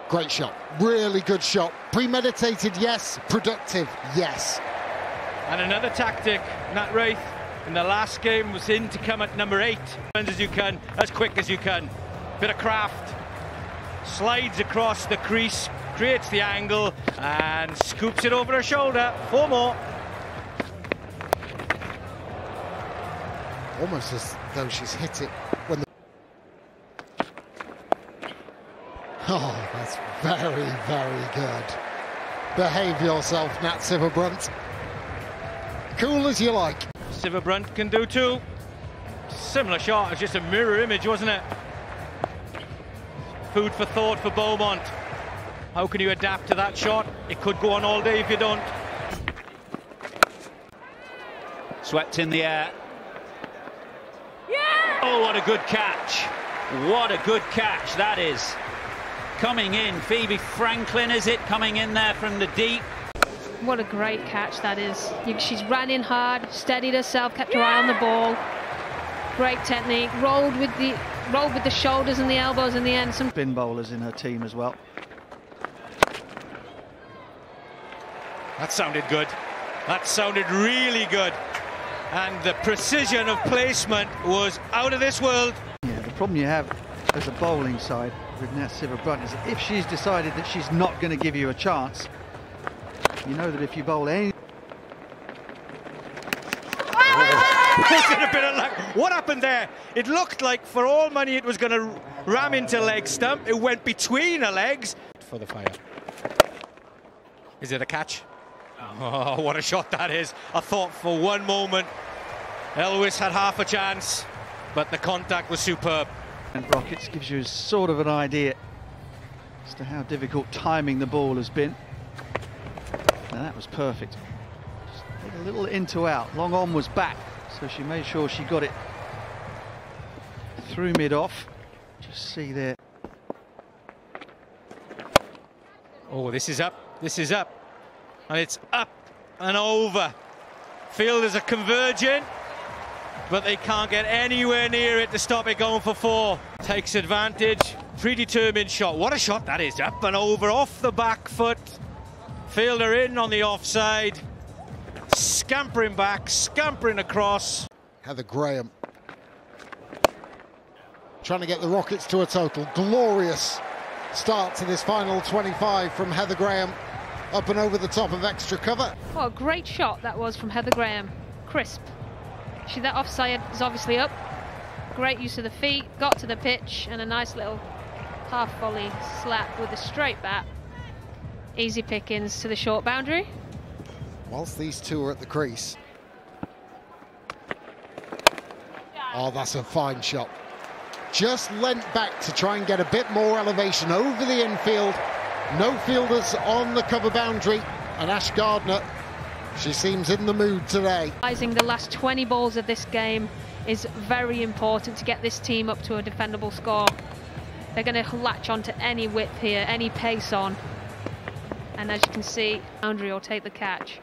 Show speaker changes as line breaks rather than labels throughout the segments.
Great shot, really good shot. Premeditated, yes. Productive, yes.
And another tactic, Nat Wraith in the last game was in to come at number 8. As you can, as quick as you can. Bit of craft. Slides across the crease, creates the angle, and scoops it over her shoulder. 4 more.
Almost as though she's hit it when the... Oh, that's very, very good. Behave yourself, Nat Sciver-Brunt. Cool as you like.
Sciver-Brunt can do too. Similar shot, it's just a mirror image, wasn't it? Food for thought for Beaumont. How can you adapt to that shot? It could go on all day if you don't.
Swept in the air. Yeah! Oh, what a good catch. What a good catch that is. Coming in, Phoebe Franklin, is it? Coming in there from the deep.
What a great catch that is. She's ran in hard, steadied herself, kept her eye on the ball. Great technique, rolled with the shoulders and the elbows in the end. Some
spin bowlers in her team as well.
That sounded good. That sounded really good. And the precision of placement was out of this world.
Yeah, the problem you have as a bowling side with Nat Sciver-Brunt is that if she's decided that she's not going to give you a chance, you know that if you bowl any...
Was it a bit of luck? What happened there? It looked like for all money it was going to ram into leg stump. It went between her legs. For the fire. Is it a catch? Oh, what a shot that is. I thought for one moment Elwes had half a chance, but the contact was superb.
And Rockets gives you sort of an idea as to how difficult timing the ball has been. Now that was perfect. Just a little in to out. Long on was back, so she made sure she got it through mid-off. Just see there.
Oh, this is up. This is up. And it's up and over. Fielders are converging, but they can't get anywhere near it to stop it going for 4. Takes advantage. Predetermined shot. What a shot that is. Up and over, off the back foot. Fielder in on the offside. Scampering back, scampering across.
Heather Graham trying to get the Rockets to a total. Glorious start to this final 25 from Heather Graham. Up and over the top of extra cover.
What a great shot that was from Heather Graham. Crisp. That offside is obviously up. Great use of the feet, got to the pitch, and a nice little half volley slap with a straight bat. Easy pickings to the short boundary.
Whilst these two are at the crease. Oh, that's a fine shot. Just leant back to try and get a bit more elevation over the infield. No fielders on the cover boundary, and Ash Gardner, she seems in the mood today.
The last 20 balls of this game is very important to get this team up to a defendable score. They're going to latch on to any width here, any pace on. And as you can see, boundary will take the catch.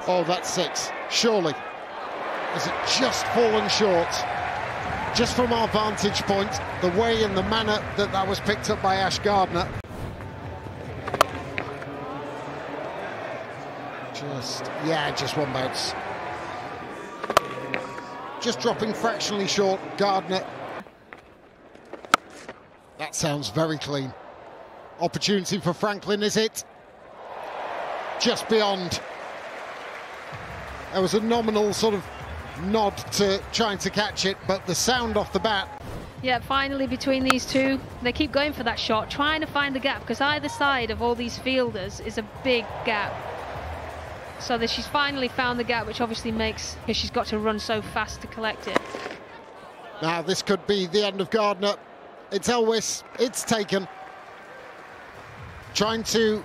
Oh, that's 6, surely. Has it just fallen short? Just from our vantage point, the way and the manner that that was picked up by Ash Gardner. Just one bounce. Just dropping fractionally short, Gardner. That sounds very clean. Opportunity for Franklin, is it? Just beyond. There was a nominal sort of nod to trying to catch it, but the sound off the bat.
Yeah, finally between these two, they keep going for that shot, trying to find the gap, because either side of all these fielders is a big gap. So that she's finally found the gap, which obviously makes, because she's got to run so fast to collect it.
Now this could be the end of Gardner. It's Elwes, it's taken. Trying to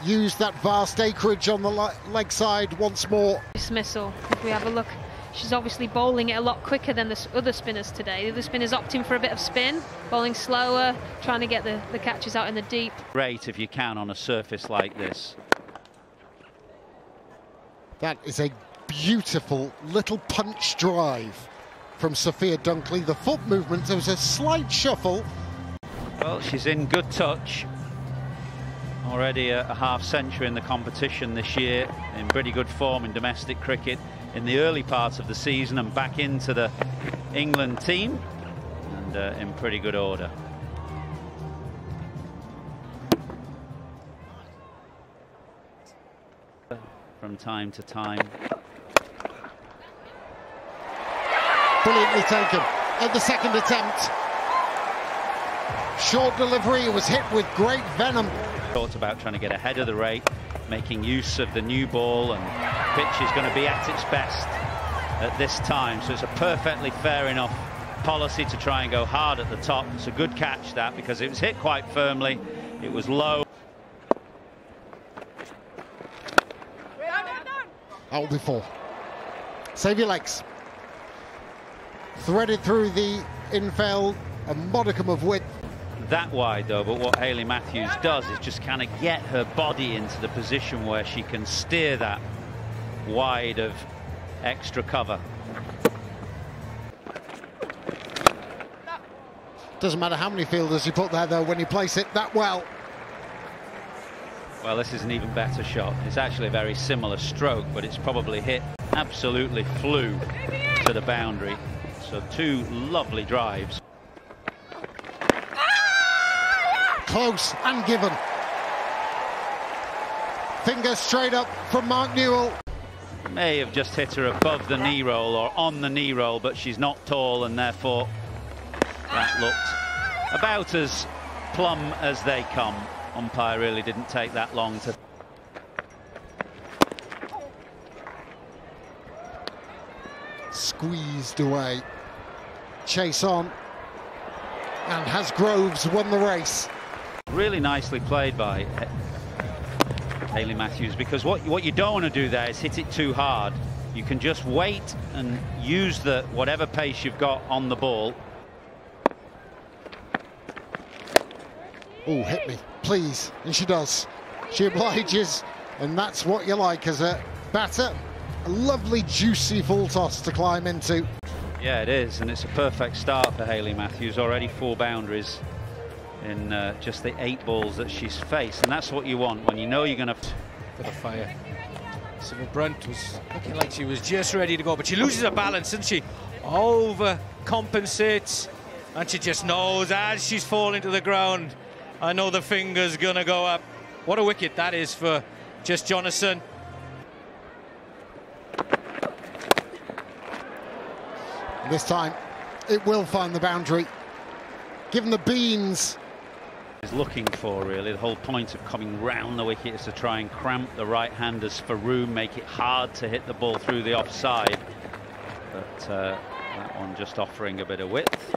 use that vast acreage on the leg side once more.
Dismissal, if we have a look. She's obviously bowling it a lot quicker than the other spinners today. The other spinners opting for a bit of spin, bowling slower, trying to get the catches out in the deep.
Great if you can on a surface like this.
That is a beautiful little punch drive from Sophia Dunkley. The foot movement, there was a slight shuffle.
Well, she's in good touch. Already a half-century in the competition this year, in pretty good form in domestic cricket in the early part of the season, and back into the England team, and in pretty good order. From time to time.
Brilliantly taken at the second attempt. Short delivery, it was hit with great venom.
Talked about trying to get ahead of the rate, making use of the new ball, and pitch is going to be at its best at this time, so it's a perfectly fair enough policy to try and go hard at the top. It's a good catch, that, because it was hit quite firmly, it was low.
Out before. Save your legs. Threaded through the infield, a modicum of width.
That wide though, but what Hayley Matthews does is just kind of get her body into the position where she can steer that wide of extra cover.
Doesn't matter how many fielders you put there though when you place it that well.
Well, this is an even better shot. It's actually a very similar stroke, but it's probably hit absolutely flew to the boundary. So two lovely drives.
Close and given. Finger straight up from Mark Newell.
May have just hit her above the knee roll or on the knee roll, but she's not tall, and therefore that looked about as plumb as they come. Umpire really didn't take that long to...
Squeezed away. Chase on. And has Groves won the race?
Really nicely played by Hayley Matthews, because what you don't want to do there is hit it too hard. You can just wait and use whatever pace you've got on the ball.
Oh, hit me, please. And she does. She obliges, and that's what you like as a batter. A lovely, juicy full toss to climb into.
Yeah, it is, and it's a perfect start for Hayley Matthews. Already 4 boundaries in just the 8 balls that she's faced, and that's what you want when you know you're going to...
For the fire. Sciver-Brunt was looking like she was just ready to go, but she loses her balance, doesn't she? Overcompensates, and she just knows as she's falling to the ground, I know the finger's going to go up. What a wicket that is for Jess Johnson.
This time, it will find the boundary. Given the beans.
Is looking for, really. The whole point of coming round the wicket is to try and cramp the right-handers for room, make it hard to hit the ball through the offside. But that one just offering a bit of width.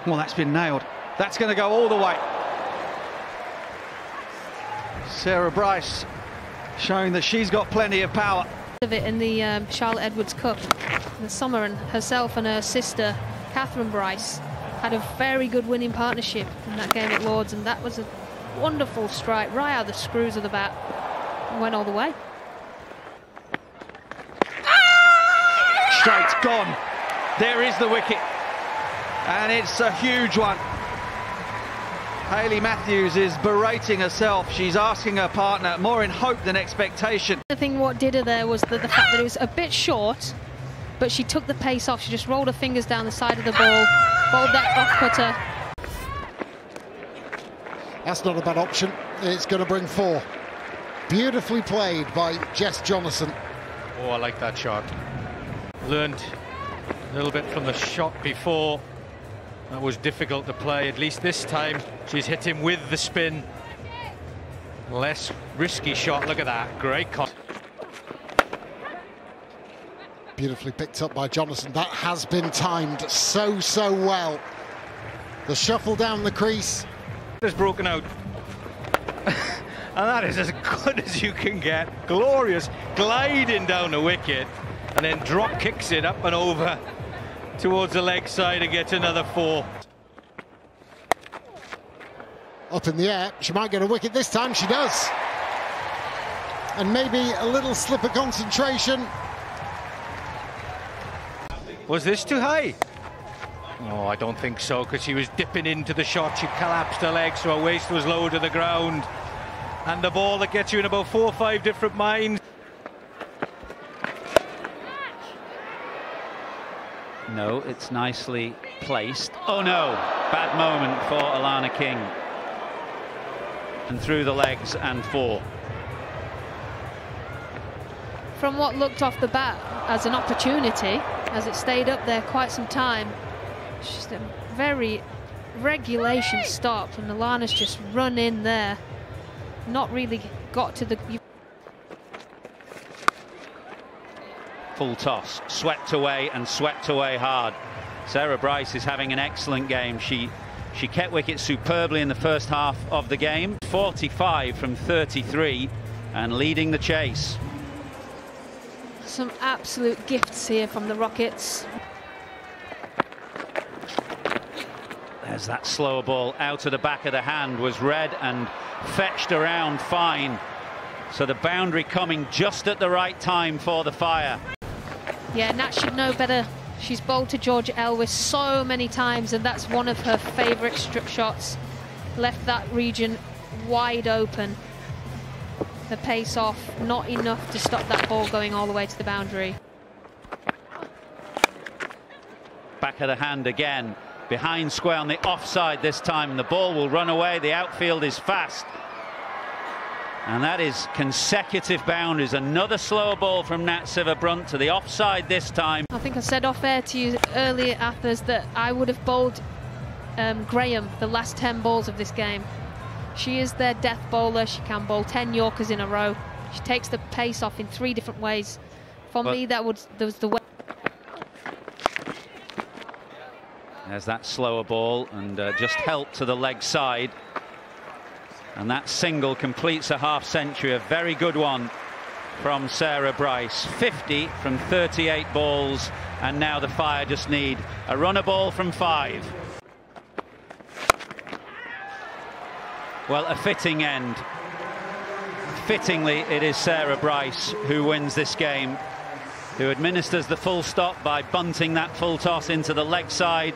Well, that's been nailed. That's going to go all the way. Sarah Bryce showing that she's got plenty of power.
Of it in the Charlotte Edwards Cup in the summer, and herself and her sister Catherine Bryce had a very good winning partnership in that game at Lords, and that was a wonderful strike right out of the screws of the bat and went all the way.
Straight gone. There is the wicket, and it's a huge one. Hayley Matthews is berating herself. She's asking her partner more in hope than expectation.
I think what did her there was the fact that it was a bit short, but she took the pace off. She just rolled her fingers down the side of the ball, bowled that off-cutter.
That's not a bad option. It's going to bring 4. Beautifully played by Jess Johnson.
Oh, I like that shot. Learned a little bit from the shot before. That was difficult to play. At least this time she's hit him with the spin. Less risky shot. Look at that. Great cut.
Beautifully picked up by Jonathan. That has been timed so well. The shuffle down the crease.
It's broken out. And that is as good as you can get. Glorious gliding down the wicket, and then drop kicks it up and over towards the leg side and gets another 4.
Up in the air, she might get a wicket this time. She does. And maybe a little slip of concentration.
Was this too high? Oh, I don't think so, because she was dipping into the shot. She collapsed her legs, so her waist was low to the ground. And the ball that gets you in about 4 or 5 different minds.
No, it's nicely placed. Oh no, bad moment for Alana King. And through the legs and 4.
From what looked off the bat as an opportunity, as it stayed up there quite some time, just a very regulation stop, and Alana's just run in there, not really got to the...
Full toss, swept away and swept away hard. Sarah Bryce is having an excellent game. She kept wicket superbly in the first half of the game. 45 from 33 and leading the chase.
Some absolute gifts here from the Rockets.
There's that slower ball out of the back of the hand, was read and fetched around fine. So the boundary coming just at the right time for the Fire.
Yeah, Nat should know better. She's bowled to Georgia Elwes so many times, and that's one of her favourite strip shots. Left that region wide open. The pace off, not enough to stop that ball going all the way to the boundary.
Back of the hand again, behind square on the offside this time. The ball will run away, the outfield is fast. And that is consecutive boundaries. Another slow ball from Nat Sciver-Brunt to the offside this time.
I think I said off air to you earlier, Athers, that I would have bowled Graham the last 10 balls of this game. She is their death bowler. She can bowl 10 Yorkers in a row. She takes the pace off in 3 different ways. For me, that was the way.
There's that slower ball, and just help to the leg side. And that single completes a half century, a very good one from Sarah Bryce. 50 from 38 balls, and now the Fire just need a runner ball from 5. Well, a fitting end. Fittingly, it is Sarah Bryce who wins this game, who administers the full stop by bunting that full toss into the leg side.